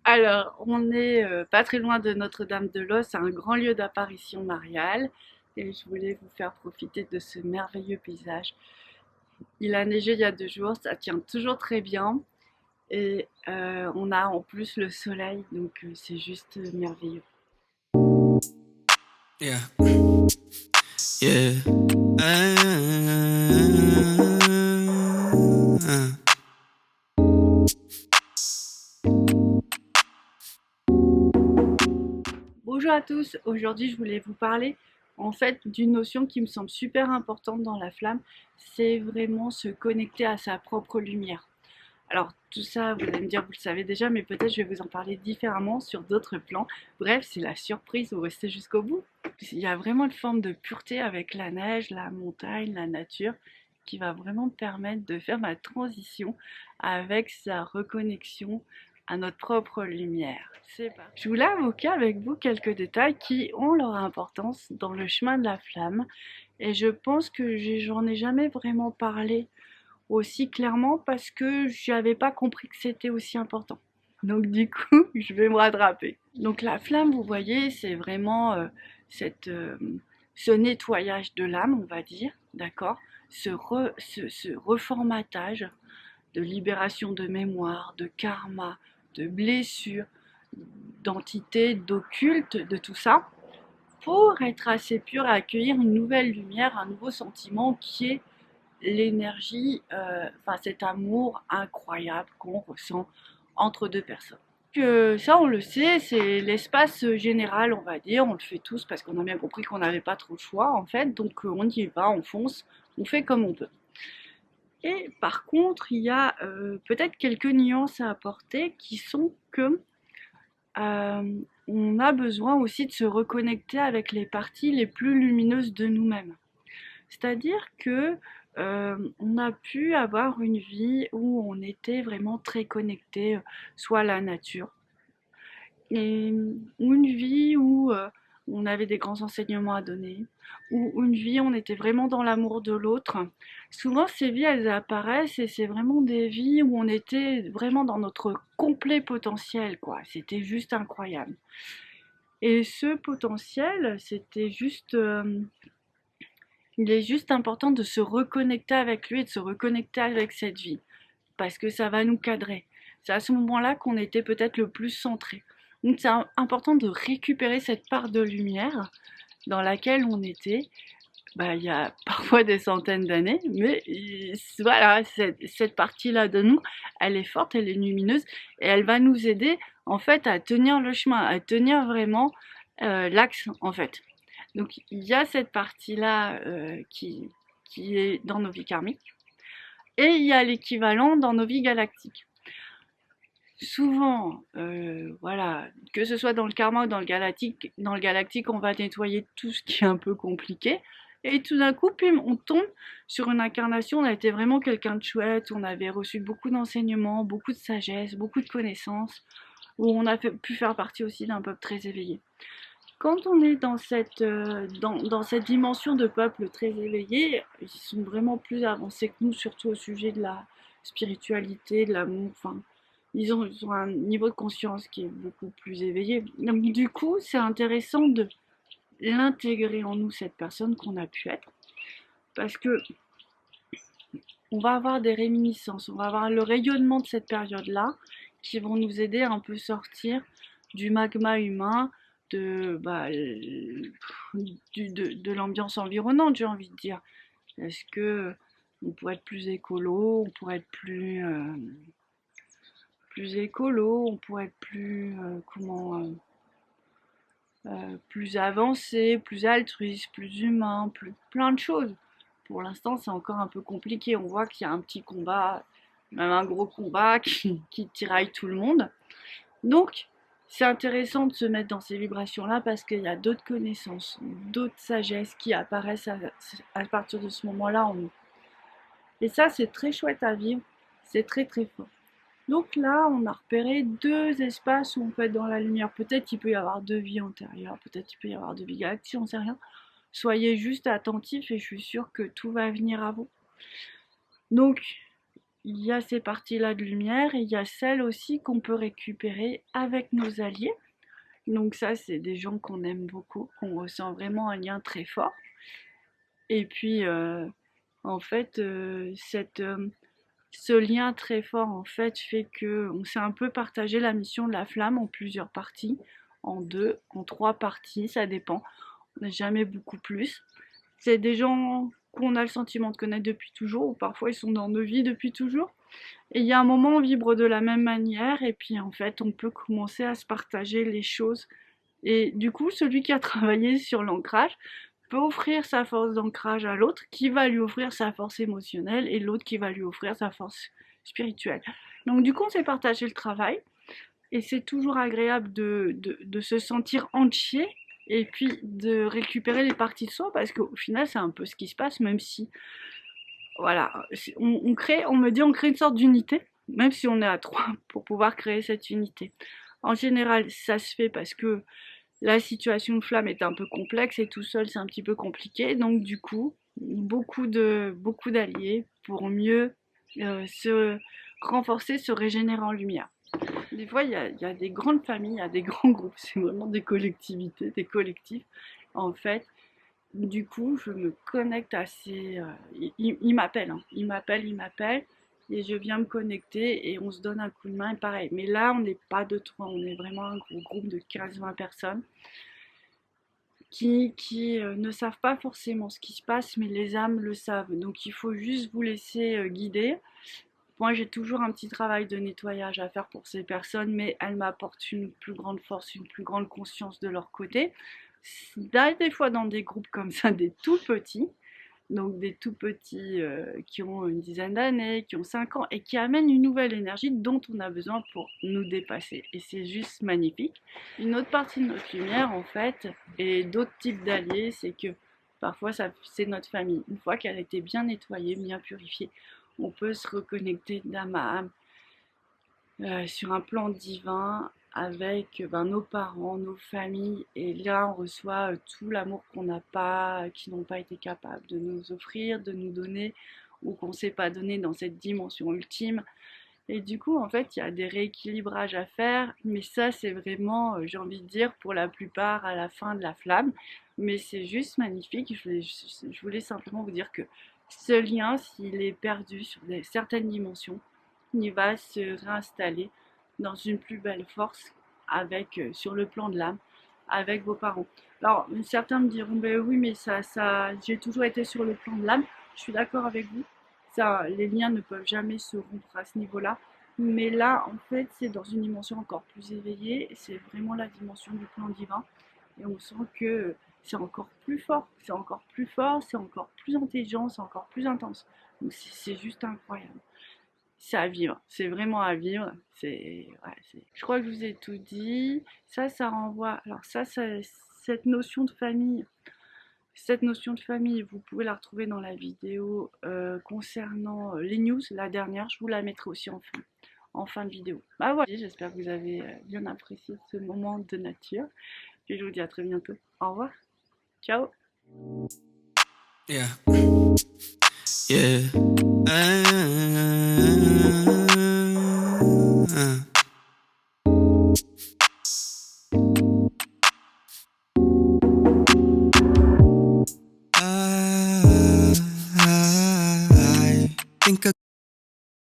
Alors, on est pas très loin de Notre-Dame-de-Los, c'est un grand lieu d'apparition mariale. Et je voulais vous faire profiter de ce merveilleux paysage. Il a neigé il y a 2 jours, ça tient toujours très bien. Et on a en plus le soleil, donc c'est juste merveilleux. Yeah, yeah. Bonjour à tous, aujourd'hui je voulais vous parler en fait d'une notion qui me semble super importante dans la flamme, c'est vraiment se connecter à sa propre lumière. Alors tout ça, vous allez me dire, vous le savez déjà, mais peut-être je vais vous en parler différemment sur d'autres plans. Bref, c'est la surprise, vous restez jusqu'au bout. Il y a vraiment une forme de pureté avec la neige, la montagne, la nature, qui va vraiment me permettre de faire ma transition avec sa reconnexion à notre propre lumière. C'est parti. Je voulais évoquer avec vous quelques détails qui ont leur importance dans le chemin de la flamme, et je pense que j'en ai jamais vraiment parlé aussi clairement parce que j'avais pas compris que c'était aussi important. Donc du coup, je vais me rattraper. Donc la flamme, vous voyez, c'est vraiment cette, ce nettoyage de l'âme, on va dire, d'accord, ce reformatage de libération de mémoire, de karma, de blessures, d'entités, d'occulte, de tout ça, pour être assez pur et accueillir une nouvelle lumière, un nouveau sentiment qui est l'énergie, enfin cet amour incroyable qu'on ressent entre deux personnes. Que ça, on le sait, c'est l'espace général, on va dire. On le fait tous parce qu'on a bien compris qu'on n'avait pas trop le choix, en fait. Donc on y va, on fonce, on fait comme on peut. Et par contre, il y a peut-être quelques nuances à apporter qui sont que on a besoin aussi de se reconnecter avec les parties les plus lumineuses de nous-mêmes. C'est-à-dire que on a pu avoir une vie où on était vraiment très connecté, soit à la nature, et, ou une vie où on avait des grands enseignements à donner, ou une vie où on était vraiment dans l'amour de l'autre. Souvent, ces vies, elles apparaissent et c'est vraiment des vies où on était vraiment dans notre complet potentiel, quoi. C'était juste incroyable. Et ce potentiel, c'était juste il est juste important de se reconnecter avec lui et de se reconnecter avec cette vie, parce que ça va nous cadrer. C'est à ce moment-là qu'on était peut-être le plus centré. Donc c'est important de récupérer cette part de lumière dans laquelle on était, bah, il y a parfois des centaines d'années, mais voilà, cette partie-là de nous, elle est forte, elle est lumineuse, et elle va nous aider en fait à tenir le chemin, à tenir vraiment l'axe en fait. Donc il y a cette partie-là qui est dans nos vies karmiques, et il y a l'équivalent dans nos vies galactiques. Souvent, voilà, que ce soit dans le karma ou dans le galactique, on va nettoyer tout ce qui est un peu compliqué. Et tout d'un coup, puis on tombe sur une incarnation, on a été vraiment quelqu'un de chouette, on avait reçu beaucoup d'enseignements, beaucoup de sagesse, beaucoup de connaissances, où on a pu faire partie aussi d'un peuple très éveillé. Quand on est dans cette dimension de peuple très éveillé, ils sont vraiment plus avancés que nous, surtout au sujet de la spiritualité, de l'amour. Enfin, ils ont un niveau de conscience qui est beaucoup plus éveillé. Donc, du coup, c'est intéressant de l'intégrer en nous, cette personne qu'on a pu être, parce que on va avoir des réminiscences, on va avoir le rayonnement de cette période-là qui vont nous aider à un peu sortir du magma humain, de l'ambiance environnante, j'ai envie de dire. Est-ce que on pourrait être plus écolo, on pourrait être plus écolo, on pourrait être plus avancé, plus altruiste, plus humain, plus plein de choses. Pour l'instant, c'est encore un peu compliqué. On voit qu'il y a un petit combat, même un gros combat qui tiraille tout le monde. Donc, c'est intéressant de se mettre dans ces vibrations-là parce qu'il y a d'autres connaissances, d'autres sagesses qui apparaissent à partir de ce moment-là en nous. Et ça, c'est très chouette à vivre, c'est très très fort. Donc là, on a repéré 2 espaces où on peut être dans la lumière. Peut-être qu'il peut y avoir 2 vies antérieures, peut-être qu'il peut y avoir 2 vies galactiques, on sait rien. Soyez juste attentifs et je suis sûre que tout va venir à vous. Donc, il y a ces parties-là de lumière et il y a celles aussi qu'on peut récupérer avec nos alliés. Donc ça, c'est des gens qu'on aime beaucoup, qu'on ressent vraiment un lien très fort. Et puis, en fait, ce lien très fort, en fait, fait que on s'est un peu partagé la mission de la flamme en plusieurs parties, en 2, en 3 parties, ça dépend. On n'a jamais beaucoup plus. C'est des gens qu'on a le sentiment de connaître depuis toujours, ou parfois ils sont dans nos vies depuis toujours. Et il y a un moment, on vibre de la même manière, et puis en fait, on peut commencer à se partager les choses. Et du coup, celui qui a travaillé sur l'ancrage peut offrir sa force d'ancrage à l'autre, qui va lui offrir sa force émotionnelle, et l'autre qui va lui offrir sa force spirituelle. Donc du coup, on s'est partagé le travail, et c'est toujours agréable de se sentir entier, et puis de récupérer les parties de soi, parce qu'au final, c'est un peu ce qui se passe, même si, voilà, on me dit, on crée une sorte d'unité, même si on est à 3, pour pouvoir créer cette unité. En général, ça se fait parce que la situation de flamme est un peu complexe et tout seul c'est un petit peu compliqué, donc du coup, beaucoup d'alliés pour mieux se renforcer, se régénérer en lumière. Des fois, il y a des grandes familles, il y a des grands groupes, c'est vraiment des collectivités, des collectifs. En fait, du coup, je me connecte à ces... ils m'appellent, hein. Ils m'appellent, et je viens me connecter et on se donne un coup de main, et pareil. Mais là, on n'est pas de trois, on est vraiment un gros groupe de 15-20 personnes qui ne savent pas forcément ce qui se passe, mais les âmes le savent. Donc il faut juste vous laisser guider. Moi, j'ai toujours un petit travail de nettoyage à faire pour ces personnes, mais elles m'apportent une plus grande force, une plus grande conscience de leur côté. Des fois, dans des groupes comme ça, des tout petits, donc des tout petits qui ont une dizaine d'années, qui ont 5 ans, et qui amènent une nouvelle énergie dont on a besoin pour nous dépasser. Et c'est juste magnifique. Une autre partie de notre lumière, en fait, et d'autres types d'alliés, c'est que parfois, c'est notre famille. Une fois qu'elle a été bien nettoyée, bien purifiée, on peut se reconnecter d'âme à âme sur un plan divin avec nos parents, nos familles, et là on reçoit tout l'amour qu'on n'a pas, qui n'ont pas été capables de nous offrir, de nous donner, ou qu'on ne s'est pas donné dans cette dimension ultime. Et du coup, en fait, il y a des rééquilibrages à faire, mais ça, c'est vraiment, j'ai envie de dire, pour la plupart à la fin de la flamme. Mais c'est juste magnifique. Je voulais simplement vous dire que ce lien, s'il est perdu sur certaines dimensions, il va se réinstaller dans une plus belle force avec, sur le plan de l'âme, avec vos parents. Alors, certains me diront, ben oui, mais j'ai toujours été sur le plan de l'âme. Je suis d'accord avec vous. Ça, les liens ne peuvent jamais se rompre à ce niveau-là. Mais là, en fait, c'est dans une dimension encore plus éveillée. C'est vraiment la dimension du plan divin. Et on sent que c'est encore plus fort. C'est encore plus fort, c'est encore plus intelligent, c'est encore plus intense. Donc c'est juste incroyable. C'est à vivre, c'est vraiment à vivre. Je crois que je vous ai tout dit. Ça renvoie. Alors cette notion de famille, vous pouvez la retrouver dans la vidéo concernant les news, la dernière. Je vous la mettrai aussi en fin de vidéo. Bah voilà, j'espère que vous avez bien apprécié ce moment de nature. Et je vous dis à très bientôt. Au revoir. Ciao. Yeah. Yeah.